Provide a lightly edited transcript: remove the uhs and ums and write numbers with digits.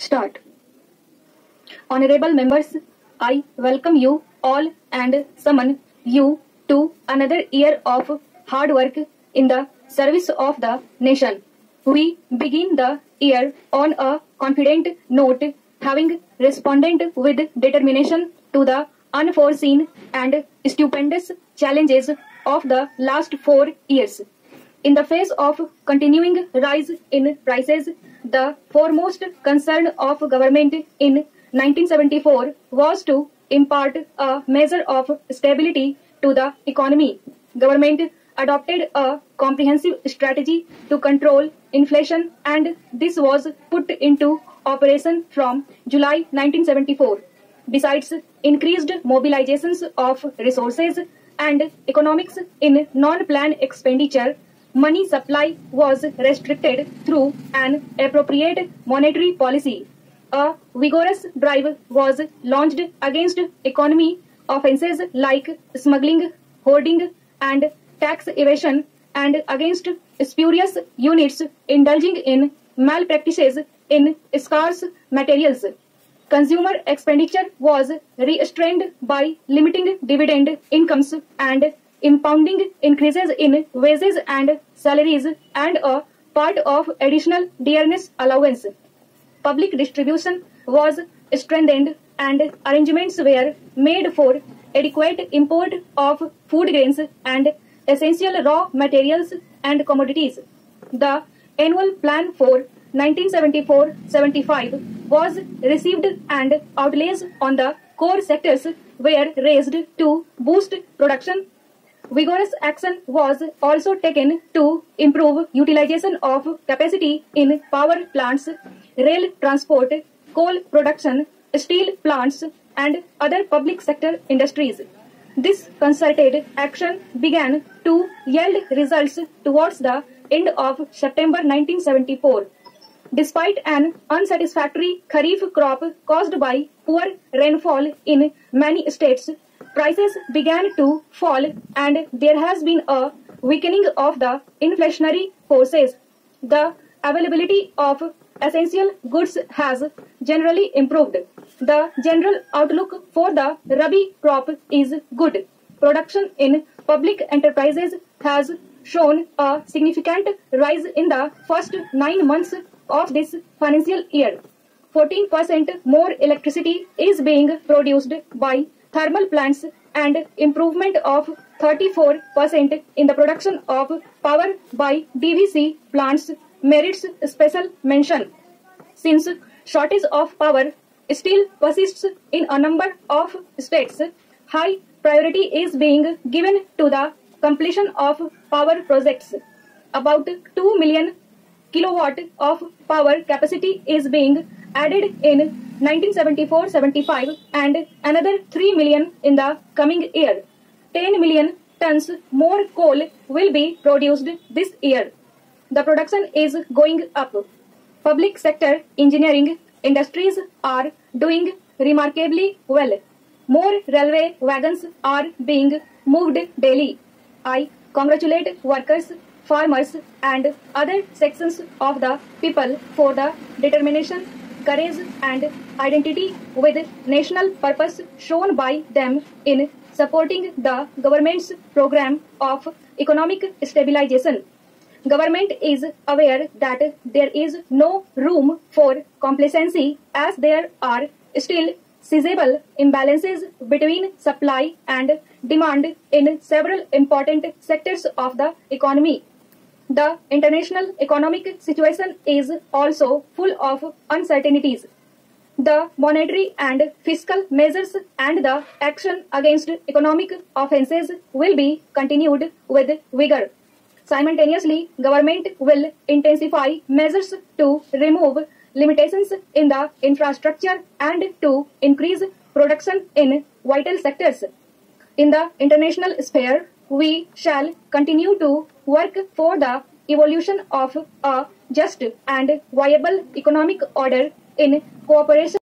Start. Honorable members, I welcome you all and summon you to another year of hard work in the service of the nation. We begin the year on a confident note, having responded with determination to the unforeseen and stupendous challenges of the last 4 years. In the face of continuing rise in prices, the foremost concern of government in 1974 was to impart a measure of stability to the economy. Government adopted a comprehensive strategy to control inflation, and this was put into operation from July 1974. Besides increased mobilizations of resources and economics in non-planned expenditure, money supply was restricted through an appropriate monetary policy. A vigorous drive was launched against economy offences like smuggling, hoarding, and tax evasion, and against spurious units indulging in malpractices in scarce materials. Consumer expenditure was restrained by limiting dividend incomes and impounding increases in wages and salaries and a part of additional dearness allowance. Public distribution was strengthened and arrangements were made for adequate import of food grains and essential raw materials and commodities. The annual plan for 1974-75 was received and outlays on the core sectors were raised to boost production. Vigorous action was also taken to improve utilization of capacity in power plants, rail transport, coal production, steel plants, and other public sector industries. This concerted action began to yield results towards the end of September 1974. Despite an unsatisfactory kharif crop caused by poor rainfall in many states, prices began to fall and there has been a weakening of the inflationary forces. The availability of essential goods has generally improved. The general outlook for the Rabi crop is good. Production in public enterprises has shown a significant rise in the first 9 months of this financial year. 14% more electricity is being produced by thermal plants and improvement of 34% in the production of power by DVC plants merits special mention. Since shortage of power still persists in a number of states, high priority is being given to the completion of power projects. About 2 million kilowatt of power capacity is being added in 1974-75 and another 3 million in the coming year. 10 million tons more coal will be produced this year. The production is going up. Public sector engineering industries are doing remarkably well. More railway wagons are being moved daily. I congratulate workers, farmers, and other sections of the people for the determination, courage, and identity with national purpose shown by them in supporting the government's program of economic stabilization. Government is aware that there is no room for complacency as there are still sizable imbalances between supply and demand in several important sectors of the economy. The international economic situation is also full of uncertainties. The monetary and fiscal measures and the action against economic offences will be continued with vigor. Simultaneously, government will intensify measures to remove limitations in the infrastructure and to increase production in vital sectors. In the international sphere, we shall continue to work for the evolution of a just and viable economic order in cooperation